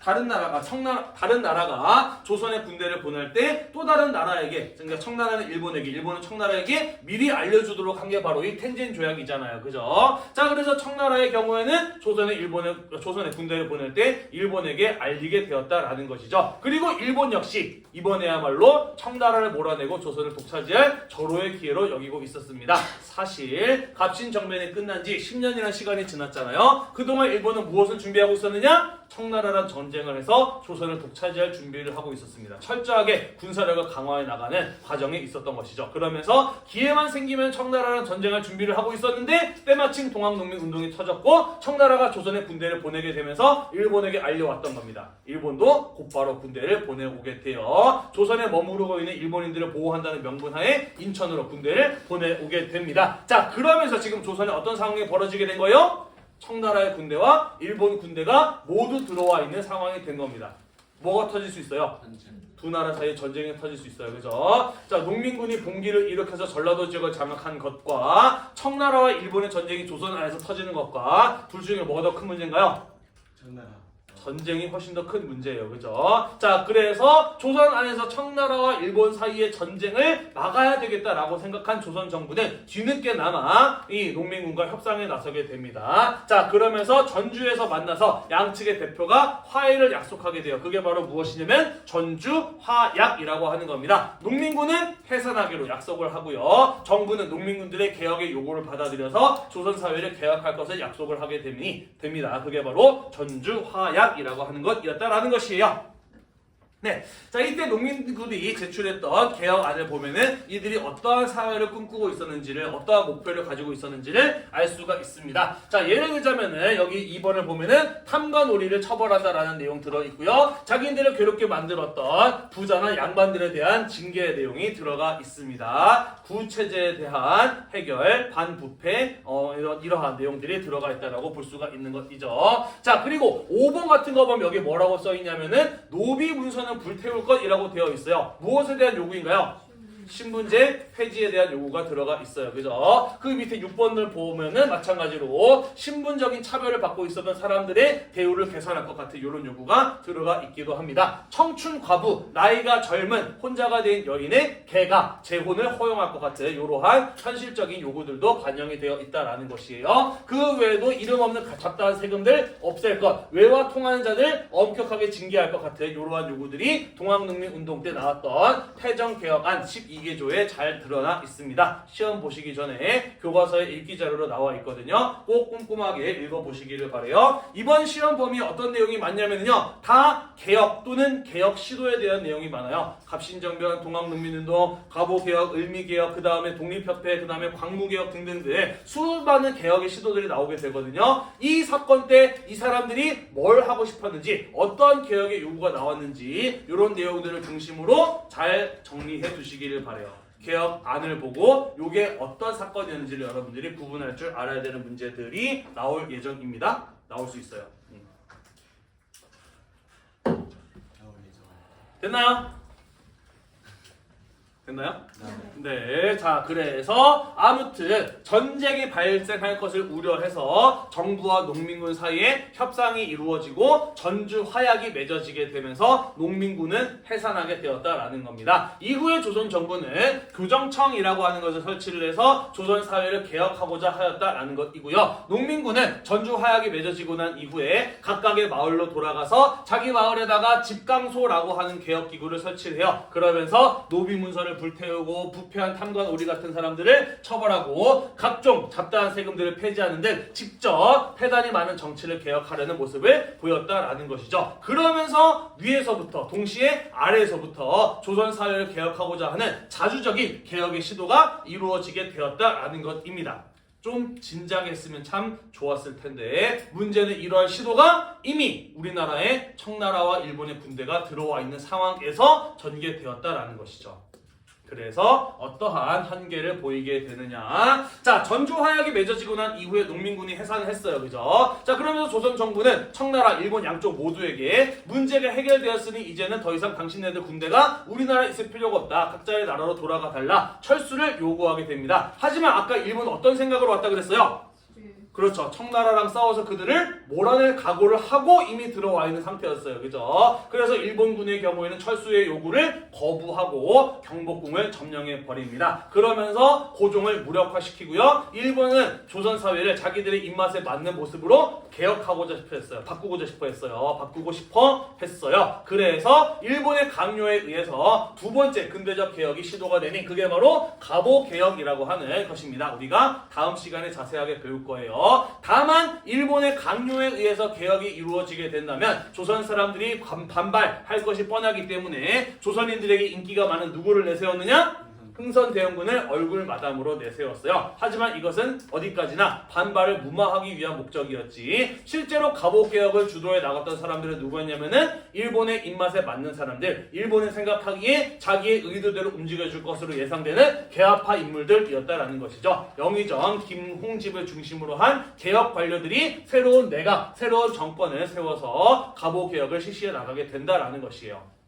다른 나라가 조선의 군대를 보낼 때 또 다른 나라에게, 그러니까 청나라는 일본에게, 일본은 청나라에게 미리 알려주도록 한 게 바로 이 텐진 조약이잖아요. 그죠? 자, 그래서 청나라의 경우에는 조선의 군대를 보낼 때 일본에게 알리게 되었다라는 것이죠. 그리고 일본 역시 이번에야말로 청나라를 몰아내고 조선을 독차지할 절호의 기회로 여기고 있었습니다. 사실 갑신정변이 끝난 지 10년이라는 시간이 지났잖아요. 그동안 일본은 무엇을 준비하고 있었느냐? 청나라랑 전쟁을 해서 조선을 독차지할 준비를 하고 있었습니다. 철저하게 군사력을 강화해 나가는 과정에 있었던 것이죠. 그러면서 기회만 생기면 청나라랑 전쟁할 준비를 하고 있었는데, 때마침 동학농민운동이 터졌고 청나라가 조선에 군대를 보내게 되면서 일본에게 알려왔던 겁니다. 일본도 곧바로 군대를 보내오게 돼요. 조선에 머무르고 있는 일본인들을 보호한다는 명분하에 인천으로 군대를 보내오게 됩니다. 자, 그러면서 지금 조선에 어떤 상황이 벌어지게 된 거예요? 청나라의 군대와 일본 군대가 모두 들어와 있는 상황이 된 겁니다. 뭐가 터질 수 있어요? 두 나라 사이에 전쟁이 터질 수 있어요. 그죠? 자, 농민군이 봉기를 일으켜서 전라도 지역을 장악한 것과 청나라와 일본의 전쟁이 조선 안에서 터지는 것과 둘 중에 뭐가 더 큰 문제인가요? 청나라. 전쟁이 훨씬 더 큰 문제예요. 그죠? 자, 그래서 조선 안에서 청나라와 일본 사이의 전쟁을 막아야 되겠다라고 생각한 조선 정부는 뒤늦게나마 이 농민군과 협상에 나서게 됩니다. 자, 그러면서 전주에서 만나서 양측의 대표가 화해를 약속하게 돼요. 그게 바로 무엇이냐면 전주 화약이라고 하는 겁니다. 농민군은 해산하기로 약속을 하고요. 정부는 농민군들의 개혁의 요구를 받아들여서 조선 사회를 개혁할 것을 약속을 하게 됩니다. 그게 바로 전주 화약 이라고 하는 것이었다라는 것이에요. 네, 자, 이때 농민군이 제출했던 개혁안을 보면은 이들이 어떠한 사회를 꿈꾸고 있었는지를, 어떠한 목표를 가지고 있었는지를 알 수가 있습니다. 자, 예를 들자면은 여기 2번을 보면은 탐과 놀이를 처벌한다라는 내용 들어있고요. 자기들을 괴롭게 만들었던 부자나 양반들에 대한 징계 내용이 들어가 있습니다. 구체제에 대한 해결, 반부패, 이러한 내용들이 들어가 있다라고 볼 수가 있는 것이죠. 자, 그리고 5번 같은 거 보면 여기 뭐라고 써있냐면은 노비 문서는 불태울 것이라고 되어 있어요. 무엇에 대한 요구인가요? 신분제 폐지에 대한 요구가 들어가 있어요. 그죠? 그 밑에 6번을 보면은 마찬가지로 신분적인 차별을 받고 있었던 사람들의 대우를 개선할 것 같은 이런 요구가 들어가 있기도 합니다. 청춘 과부, 나이가 젊은 혼자가 된 여인의 개가 재혼을 허용할 것 같은 이러한 현실적인 요구들도 반영이 되어 있다라는 것이에요. 그 외에도 이름 없는 잡다한 세금들 없앨 것, 외와 통하는 자들 엄격하게 징계할 것 같은 이러한 요구들이 동학농민운동 때 나왔던 태정개혁안 12개조에 잘 드러나 있습니다. 시험 보시기 전에 교과서에 읽기 자료로 나와 있거든요. 꼭 꼼꼼하게 읽어보시기를 바라요. 이번 시험 범위 어떤 내용이 많냐면요, 다 개혁 또는 개혁 시도에 대한 내용이 많아요. 갑신정변, 동학농민운동, 가보개혁, 을미개혁, 그 다음에 독립협회, 그 다음에 광무개혁 등등등 수많은 개혁의 시도들이 나오게 되거든요. 이 사건 때 이 사람들이 뭘 하고 싶었는지, 어떤 개혁의 요구가 나왔는지 이런 내용들을 중심으로 잘 정리해 두시기를 바라요. 개혁안을 보고 이게 어떤 사건이었는지를 여러분들이 구분할 줄 알아야 되는 문제들이 나올 예정입니다. 나올 수 있어요. 됐나요? 됐나요? 네, 자 그래서 아무튼 전쟁이 발생할 것을 우려해서 정부와 농민군 사이에 협상이 이루어지고 전주 화약이 맺어지게 되면서 농민군은 해산하게 되었다라는 겁니다. 이후에 조선 정부는 교정청이라고 하는 것을 설치를 해서 조선 사회를 개혁하고자 하였다라는 것이고요. 농민군은 전주 화약이 맺어지고 난 이후에 각각의 마을로 돌아가서 자기 마을에다가 집강소라고 하는 개혁기구를 설치를 해요. 그러면서 노비 문서를 불태우고 부패한 탐관 오리 같은 사람들을 처벌하고 각종 잡다한 세금들을 폐지하는 등 직접 패단이 많은 정치를 개혁하려는 모습을 보였다라는 것이죠. 그러면서 위에서부터 동시에 아래에서부터 조선 사회를 개혁하고자 하는 자주적인 개혁의 시도가 이루어지게 되었다라는 것입니다. 좀 진작에 했으면 참 좋았을 텐데 문제는 이러한 시도가 이미 우리나라에 청나라와 일본의 군대가 들어와 있는 상황에서 전개되었다라는 것이죠. 그래서 어떠한 한계를 보이게 되느냐. 자, 전주 화약이 맺어지고 난 이후에 농민군이 해산을 했어요. 그죠? 자, 그러면서 조선 정부는 청나라, 일본 양쪽 모두에게 문제가 해결되었으니 이제는 더 이상 당신네들 군대가 우리나라에 있을 필요가 없다. 각자의 나라로 돌아가 달라. 철수를 요구하게 됩니다. 하지만 아까 일본은 어떤 생각으로 왔다 그랬어요? 그렇죠. 청나라랑 싸워서 그들을 몰아낼 각오를 하고 이미 들어와 있는 상태였어요. 그죠? 그래서 일본군의 경우에는 철수의 요구를 거부하고 경복궁을 점령해 버립니다. 그러면서 고종을 무력화시키고요. 일본은 조선 사회를 자기들의 입맛에 맞는 모습으로 개혁하고자 싶어 했어요. 바꾸고 싶어 했어요. 그래서 일본의 강요에 의해서 두 번째 근대적 개혁이 시도가 되니 그게 바로 가보개혁이라고 하는 것입니다. 우리가 다음 시간에 자세하게 배울 거예요. 다만 일본의 강요에 의해서 개혁이 이루어지게 된다면 조선 사람들이 반발할 것이 뻔하기 때문에 조선인들에게 인기가 많은 누구를 내세웠느냐? 흥선대원군을 얼굴 마담으로 내세웠어요. 하지만 이것은 어디까지나 반발을 무마하기 위한 목적이었지 실제로 가보개혁을 주도해 나갔던 사람들은 누구였냐면은 일본의 입맛에 맞는 사람들, 일본이 생각하기에 자기의 의도대로 움직여줄 것으로 예상되는 개화파 인물들이었다라는 것이죠. 영의정, 김홍집을 중심으로 한 개혁 관료들이 새로운 내각, 새로운 정권을 세워서 가보개혁을 실시해 나가게 된다라는 것이에요.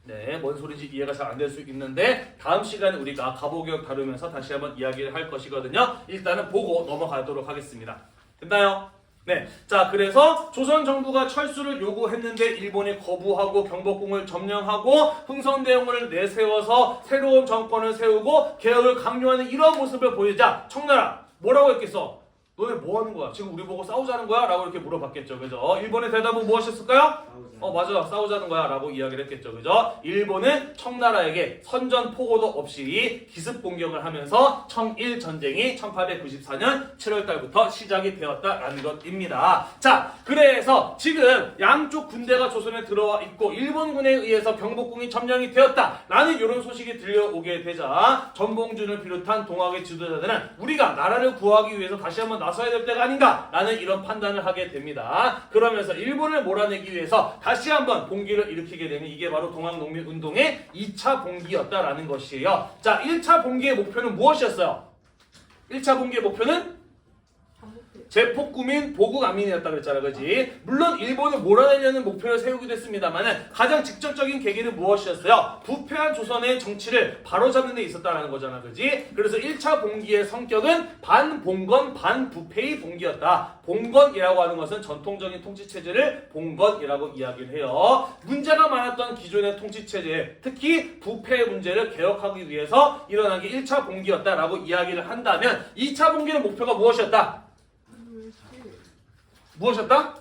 네, 뭔 소리인지 이해가 잘 안 될 수 있는데 다음 시간에 우리가 가보개혁 다루면서 다시 한번 이야기를 할 것이거든요. 일단은 보고 넘어가도록 하겠습니다. 됐나요? 네, 자 그래서 조선 정부가 철수를 요구했는데 일본이 거부하고 경복궁을 점령하고 흥선대원군을 내세워서 새로운 정권을 세우고 개혁을 강요하는 이런 모습을 보이자 청나라 뭐라고 했겠어? 너네 뭐 하는 거야? 지금 우리 보고 싸우자는 거야? 라고 이렇게 물어봤겠죠. 그죠? 일본의 대답은 무엇이었을까요? 맞아. 싸우자는 거야. 라고 이야기를 했겠죠. 그죠? 일본은 청나라에게 선전포고도 없이 기습 공격을 하면서 청일 전쟁이 1894년 7월달부터 시작이 되었다라는 것입니다. 자, 그래서 지금 양쪽 군대가 조선에 들어와 있고 일본군에 의해서 경복궁이 점령이 되었다라는 이런 소식이 들려오게 되자 전봉준을 비롯한 동학의 지도자들은 우리가 나라를 구하기 위해서 다시 한번 나서야 될 때가 아닌가라는 이런 판단을 하게 됩니다. 그러면서 일본을 몰아내기 위해서 다시 한번 봉기를 일으키게 되는 이게 바로 동학농민운동의 2차 봉기였다라는 것이에요. 자, 1차 봉기의 목표는 무엇이었어요? 1차 봉기의 목표는 제폭구민 보국아민이었다 그랬잖아, 그지? 물론 일본을 몰아내려는 목표를 세우기도 했습니다만은 가장 직접적인 계기는 무엇이었어요? 부패한 조선의 정치를 바로잡는 데 있었다라는 거잖아, 그지? 그래서 1차 봉기의 성격은 반봉건 반부패의 봉기였다. 봉건이라고 하는 것은 전통적인 통치체제를 봉건이라고 이야기를 해요. 문제가 많았던 기존의 통치체제, 특히 부패의 문제를 개혁하기 위해서 일어난 게 1차 봉기였다라고 이야기를 한다면 2차 봉기의 목표가 무엇이었다? 무엇이었다?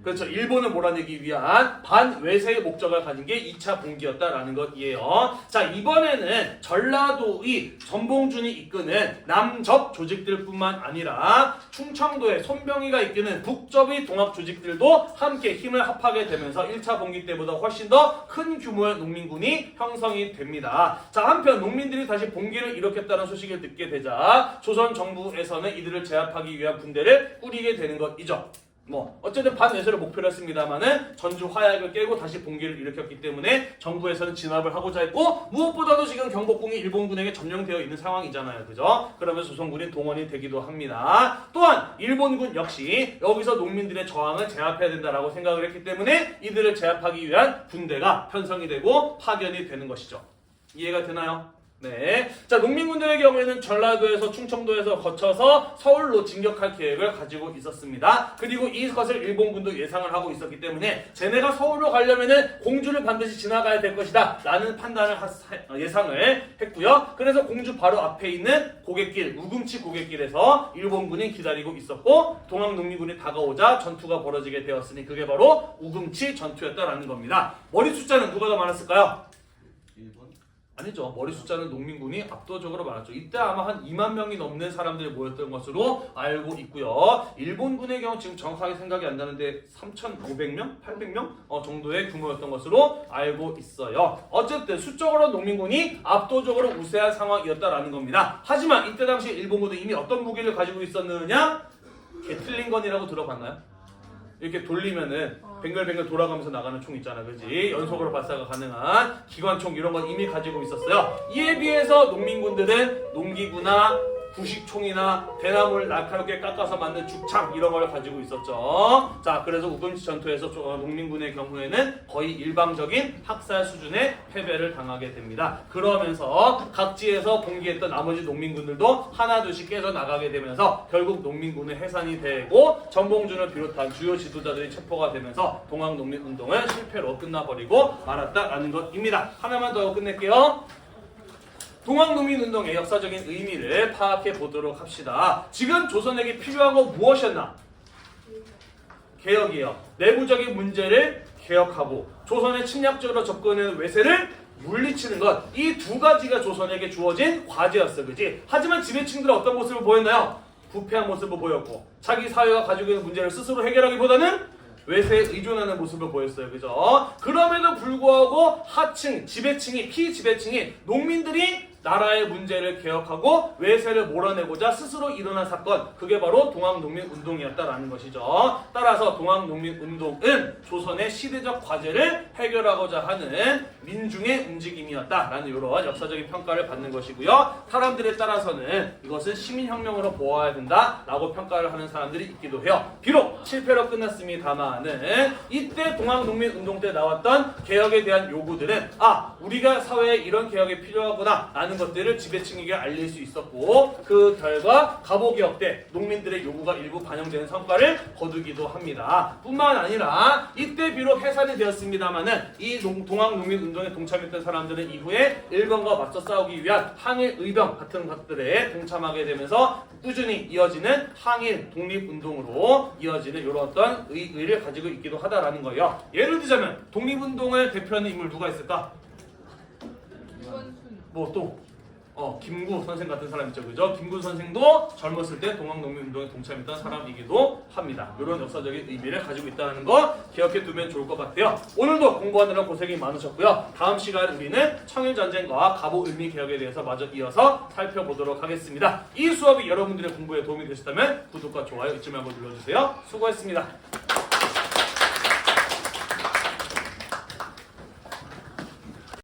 그렇죠. 일본을 몰아내기 위한 반외세의 목적을 가진 게 2차 봉기였다라는 것이에요. 자, 이번에는 전라도의 전봉준이 이끄는 남접 조직들뿐만 아니라 충청도의 손병희가 이끄는 북접의 동학 조직들도 함께 힘을 합하게 되면서 1차 봉기 때보다 훨씬 더 큰 규모의 농민군이 형성이 됩니다. 자, 한편 농민들이 다시 봉기를 일으켰다는 소식을 듣게 되자 조선 정부에서는 이들을 제압하기 위한 군대를 꾸리게 되는 것이죠. 어쨌든 반외세를 목표로 했습니다만은 전주 화약을 깨고 다시 봉기를 일으켰기 때문에 정부에서는 진압을 하고자 했고, 무엇보다도 지금 경복궁이 일본군에게 점령되어 있는 상황이잖아요, 그죠? 그러면서 조선군이 동원이 되기도 합니다. 또한 일본군 역시 여기서 농민들의 저항을 제압해야 된다라고 생각을 했기 때문에 이들을 제압하기 위한 군대가 편성이 되고 파견이 되는 것이죠. 이해가 되나요? 네. 자, 농민군들의 경우에는 전라도에서 충청도에서 거쳐서 서울로 진격할 계획을 가지고 있었습니다. 그리고 이것을 일본군도 예상을 하고 있었기 때문에 쟤네가 서울로 가려면은 공주를 반드시 지나가야 될 것이다 라는 판단을 예상을 했고요. 그래서 공주 바로 앞에 있는 고갯길, 우금치 고갯길에서 일본군이 기다리고 있었고, 동학 농민군이 다가오자 전투가 벌어지게 되었으니 그게 바로 우금치 전투였다라는 겁니다. 머리 숫자는 누가 더 많았을까요? 아니죠. 머리 숫자는 농민군이 압도적으로 많았죠. 이때 아마 한 2만 명이 넘는 사람들이 모였던 것으로 알고 있고요. 일본군의 경우 지금 정확하게 생각이 안 나는데 3,500명? 800명? 정도의 규모였던 것으로 알고 있어요. 어쨌든 수적으로 농민군이 압도적으로 우세한 상황이었다라는 겁니다. 하지만 이때 당시 일본군은 이미 어떤 무기를 가지고 있었느냐? 게틀링건이라고 들어봤나요? 이렇게 돌리면은 뱅글뱅글 돌아가면서 나가는 총 있잖아, 그지? 연속으로 발사가 가능한 기관총 이런 건 이미 가지고 있었어요. 이에 비해서 농민군들은 농기구나 부식총이나 대나무를 날카롭게 깎아서 만든 죽창 이런 걸 가지고 있었죠. 자, 그래서 우금치 전투에서 농민군의 경우에는 거의 일방적인 학살 수준의 패배를 당하게 됩니다. 그러면서 각지에서 봉기했던 나머지 농민군들도 하나둘씩 깨져 나가게 되면서 결국 농민군은 해산이 되고 전봉준을 비롯한 주요 지도자들이 체포가 되면서 동학농민운동은 실패로 끝나버리고 말았다라는 것입니다. 하나만 더 끝낼게요. 동학농민운동의 역사적인 의미를 파악해 보도록 합시다. 지금 조선에게 필요한 건 무엇이었나? 개혁이요. 내부적인 문제를 개혁하고 조선에 침략적으로 접근하는 외세를 물리치는 것. 이 두 가지가 조선에게 주어진 과제였어, 그지? 하지만 지배층들은 어떤 모습을 보였나요? 부패한 모습을 보였고, 자기 사회가 가지고 있는 문제를 스스로 해결하기보다는 외세에 의존하는 모습을 보였어요, 그죠? 그럼에도 불구하고 하층, 지배층이, 피지배층이 농민들이 나라의 문제를 개혁하고 외세를 몰아내고자 스스로 일어난 사건, 그게 바로 동학농민운동이었다라는 것이죠. 따라서 동학농민운동은 조선의 시대적 과제를 해결하고자 하는 민중의 움직임이었다라는 이런 역사적인 평가를 받는 것이고요. 사람들에 따라서는 이것은 시민혁명으로 보아야 된다라고 평가를 하는 사람들이 있기도 해요. 비록 실패로 끝났습니다만은 이때 동학농민운동 때 나왔던 개혁에 대한 요구들은 우리가 사회에 이런 개혁이 필요하구나 라는 것들을 지배층에게 알릴 수 있었고, 그 결과 갑오개혁 때 농민들의 요구가 일부 반영되는 성과를 거두기도 합니다. 뿐만 아니라 이때 비록 해산이 되었습니다만은 이 동학농민운동에 동참했던 사람들은 이후에 일본과 맞서 싸우기 위한 항일 의병 같은 것들에 동참하게 되면서 꾸준히 이어지는 항일 독립운동으로 이어지는 이런 어떤 의의를 가지고 있기도 하다라는 거예요. 예를 들자면 독립운동을 대표하는 인물 누가 있을까? 김구 선생 같은 사람 있죠, 그죠? 김구 선생도 젊었을 때 동학농민운동에 동참했던 사람이기도 합니다. 이런 역사적인 의미를 가지고 있다는 거 기억해 두면 좋을 것 같아요. 오늘도 공부하느라 고생이 많으셨고요. 다음 시간 우리는 청일전쟁과 갑오을미개혁에 대해서 마저 이어서 살펴보도록 하겠습니다. 이 수업이 여러분들의 공부에 도움이 되셨다면 구독과 좋아요 잊지 말고 눌러주세요. 수고했습니다.